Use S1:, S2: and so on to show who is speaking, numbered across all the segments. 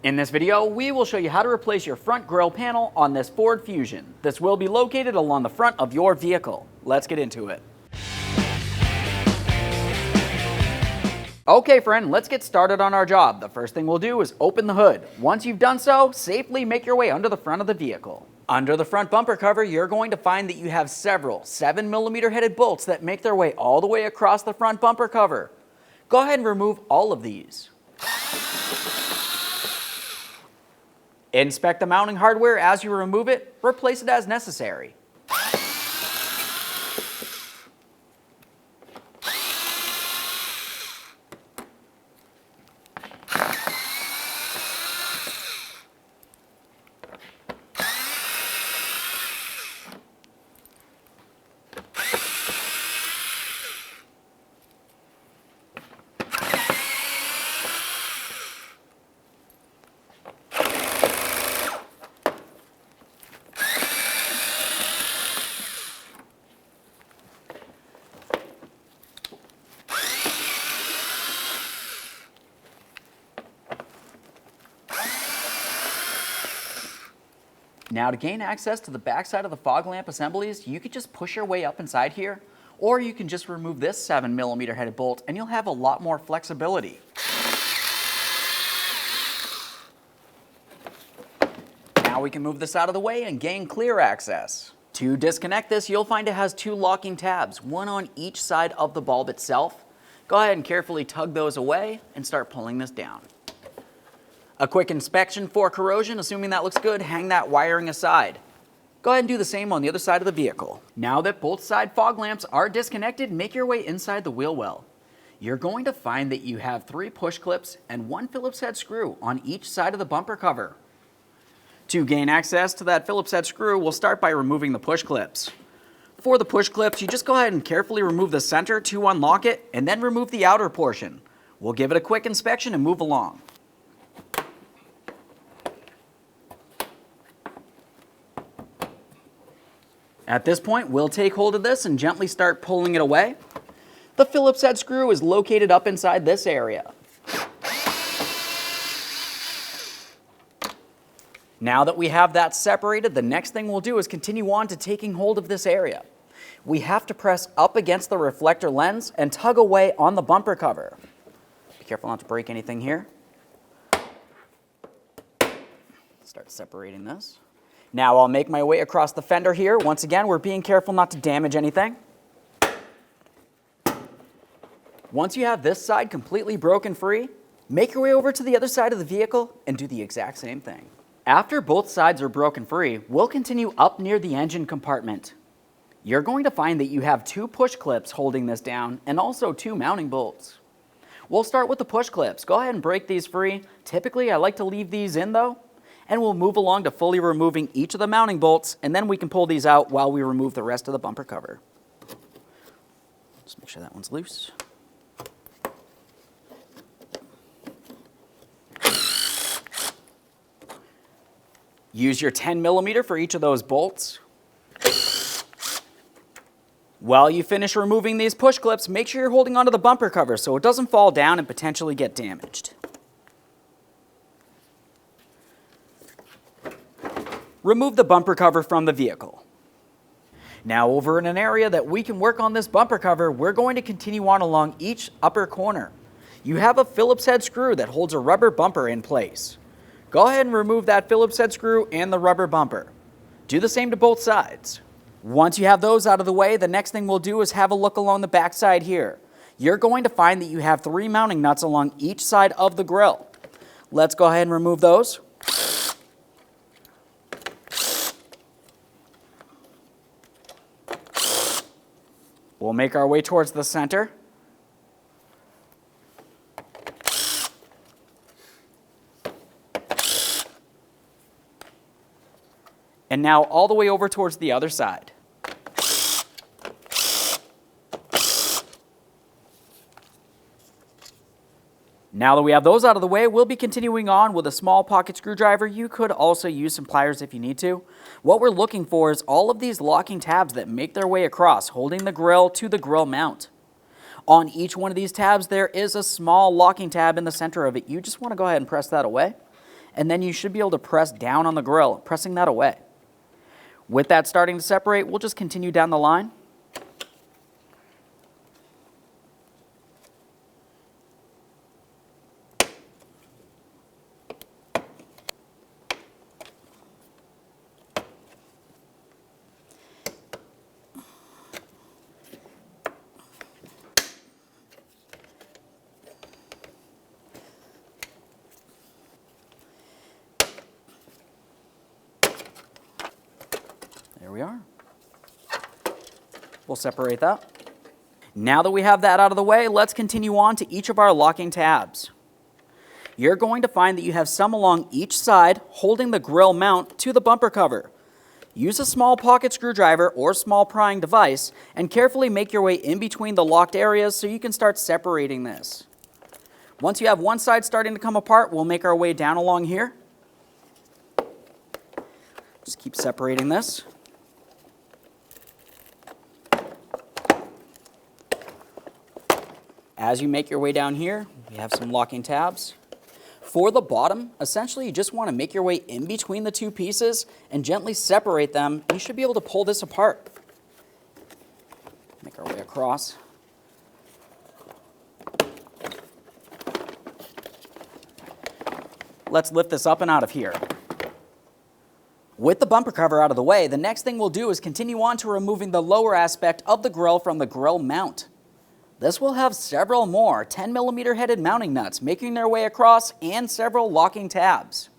S1: In this video, we will show you how to replace your front grille panel on this Ford Fusion. This will be located along the front of your vehicle. Let's get into it. Okay friend, let's get started on our job. The first thing we'll do is open the hood. Once you've done so, safely make your way under the front of the vehicle. Under the front bumper cover, you're going to find that you have several 7mm headed bolts that make their way all the way across the front bumper cover. Go ahead and remove all of these. Inspect the mounting hardware as you remove it. Replace it as necessary. Now to gain access to the back side of the fog lamp assemblies, you could just push your way up inside here, or you can just remove this 7mm headed bolt and you'll have a lot more flexibility. Now we can move this out of the way and gain clear access. To disconnect this, you'll find it has two locking tabs, one on each side of the bulb itself. Go ahead and carefully tug those away and start pulling this down. A quick inspection for corrosion, assuming that looks good, hang that wiring aside. Go ahead and do the same on the other side of the vehicle. Now that both side fog lamps are disconnected, make your way inside the wheel well. You're going to find that you have 3 push clips and 1 Phillips head screw on each side of the bumper cover. To gain access to that Phillips head screw, we'll start by removing the push clips. For the push clips, you just go ahead and carefully remove the center to unlock it, and then remove the outer portion. We'll give it a quick inspection and move along. At this point, we'll take hold of this and gently start pulling it away. The Phillips head screw is located up inside this area. Now that we have that separated, the next thing we'll do is continue on to taking hold of this area. We have to press up against the reflector lens and tug away on the bumper cover. Be careful not to break anything here. Start separating this. Now I'll make my way across the fender here. Once again, we're being careful not to damage anything. Once you have this side completely broken free, make your way over to the other side of the vehicle and do the exact same thing. After both sides are broken free, we'll continue up near the engine compartment. You're going to find that you have 2 push clips holding this down and also 2 mounting bolts. We'll start with the push clips. Go ahead and break these free. Typically, I like to leave these in though. And we'll move along to fully removing each of the mounting bolts, and then we can pull these out while we remove the rest of the bumper cover. Just make sure that one's loose. Use your 10mm for each of those bolts. While you finish removing these push clips, make sure you're holding onto the bumper cover so it doesn't fall down and potentially get damaged. Remove the bumper cover from the vehicle. Now over in an area that we can work on this bumper cover, we're going to continue on along each upper corner. You have a Phillips head screw that holds a rubber bumper in place. Go ahead and remove that Phillips head screw and the rubber bumper. Do the same to both sides. Once you have those out of the way, the next thing we'll do is have a look along the back side here. You're going to find that you have 3 mounting nuts along each side of the grille. Let's go ahead and remove those. We'll make our way towards the center. And now all the way over towards the other side. Now that we have those out of the way, we'll be continuing on with a small pocket screwdriver. You could also use some pliers if you need to. What we're looking for is all of these locking tabs that make their way across, holding the grill to the grill mount. On each one of these tabs, there is a small locking tab in the center of it. You just want to go ahead and press that away. and then you should be able to press down on the grill, pressing that away. With that starting to separate, we'll just continue down the line. There we are. We'll separate that. Now that we have that out of the way, let's continue on to each of our locking tabs. You're going to find that you have some along each side holding the grill mount to the bumper cover. Use a small pocket screwdriver or small prying device and carefully make your way in between the locked areas so you can start separating this. Once you have one side starting to come apart, we'll make our way down along here. Just keep separating this. As you make your way down here, we have some locking tabs. For the bottom, essentially you just want to make your way in between the two pieces and gently separate them. You should be able to pull this apart. Make our way across. Let's lift this up and out of here. With the bumper cover out of the way, the next thing we'll do is continue on to removing the lower aspect of the grill from the grill mount. This will have several more 10mm headed mounting nuts making their way across and several locking tabs.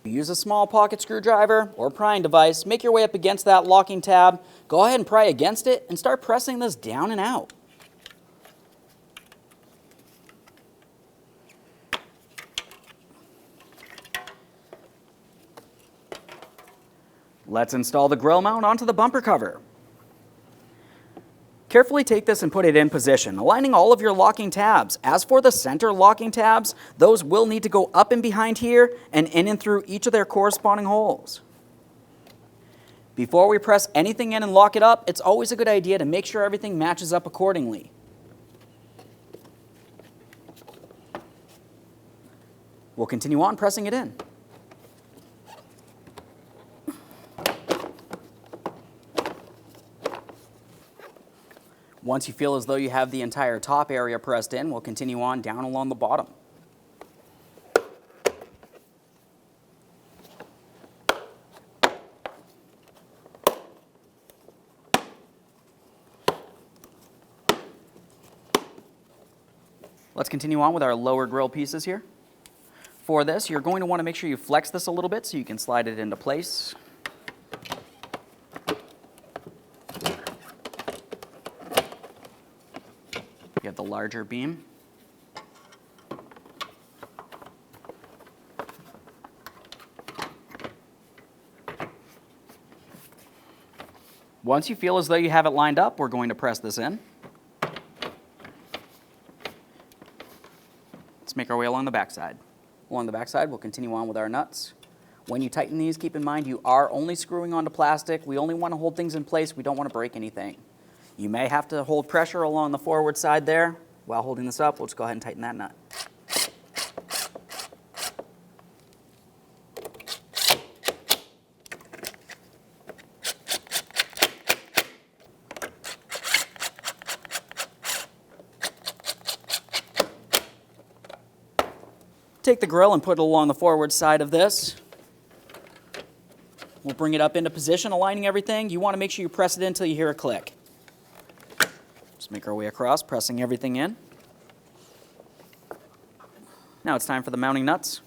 S1: Use a small pocket screwdriver or prying device, make your way up against that locking tab, go ahead and pry against it and start pressing this down and out. Let's install the grill mount onto the bumper cover. Carefully take this and put it in position, aligning all of your locking tabs. As for the center locking tabs, those will need to go up and behind here and in and through each of their corresponding holes. Before we press anything in and lock it up, it's always a good idea to make sure everything matches up accordingly. We'll continue on pressing it in. Once you feel as though you have the entire top area pressed in, we'll continue on down along the bottom. Let's continue on with our lower grill pieces here. For this, you're going to want to make sure you flex this a little bit so you can slide it into place. You have the larger beam. Once you feel as though you have it lined up, we're going to press this in. Let's make our way along the backside. Along the backside, we'll continue on with our nuts. When you tighten these, keep in mind you are only screwing onto plastic. We only want to hold things in place. We don't want to break anything. You may have to hold pressure along the forward side there. While holding this up, we'll just go ahead and tighten that nut. Take the grill and put it along the forward side of this. We'll bring it up into position, aligning everything. You want to make sure you press it in until you hear a click. Just make our way across, pressing everything in. Now it's time for the mounting nuts.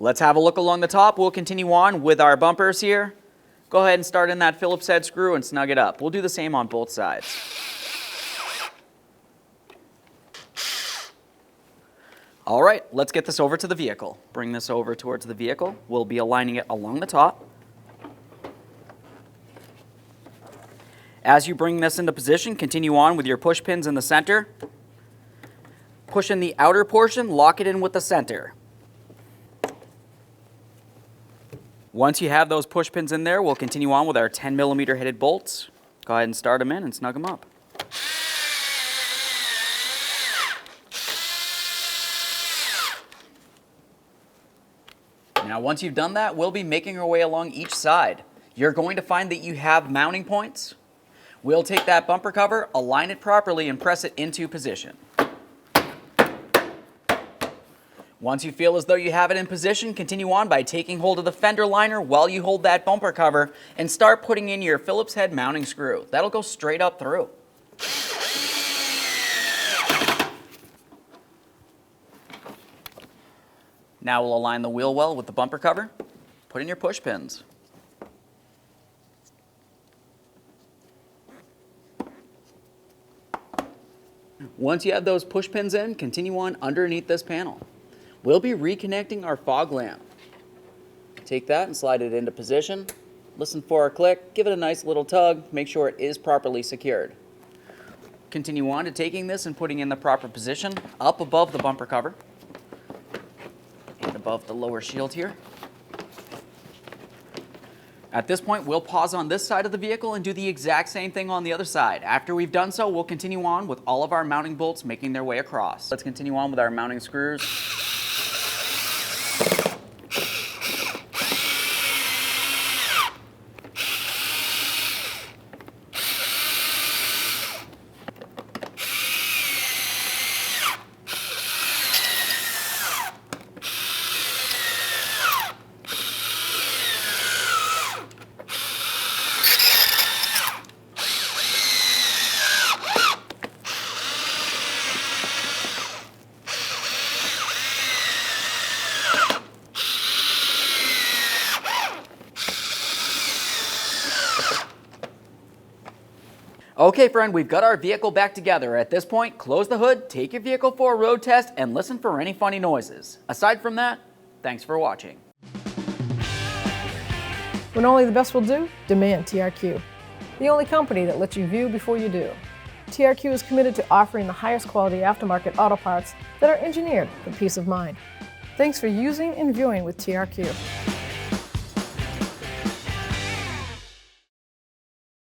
S1: Let's have a look along the top. We'll continue on with our bumpers here. Go ahead and start in that Phillips head screw and snug it up. We'll do the same on both sides. All right, let's get this over to the vehicle. Bring this over towards the vehicle. We'll be aligning it along the top. As you bring this into position, continue on with your push pins in the center. Push in the outer portion, lock it in with the center. Once you have those push pins in there, we'll continue on with our 10mm headed bolts. Go ahead and start them in and snug them up. Now, once you've done that, we'll be making our way along each side. You're going to find that you have mounting points. We'll take that bumper cover, align it properly, and press it into position. Once you feel as though you have it in position, continue on by taking hold of the fender liner while you hold that bumper cover and start putting in your Phillips head mounting screw. That'll go straight up through. Now we'll align the wheel well with the bumper cover. Put in your push pins. Once you have those push pins in, continue on underneath this panel. We'll be reconnecting our fog lamp. Take that and slide it into position. Listen for a click, give it a nice little tug, make sure it is properly secured. Continue on to taking this and putting in the proper position up above the bumper cover and above the lower shield here. At this point, we'll pause on this side of the vehicle and do the exact same thing on the other side. After we've done so, we'll continue on with all of our mounting bolts making their way across. Let's continue on with our mounting screws. Okay, friend, we've got our vehicle back together. At this point, close the hood, take your vehicle for a road test, and listen for any funny noises. Aside from that, thanks for watching.
S2: When only the best will do, demand TRQ. The only company that lets you view before you do. TRQ is committed to offering the highest quality aftermarket auto parts that are engineered for peace of mind. Thanks for using and viewing with TRQ.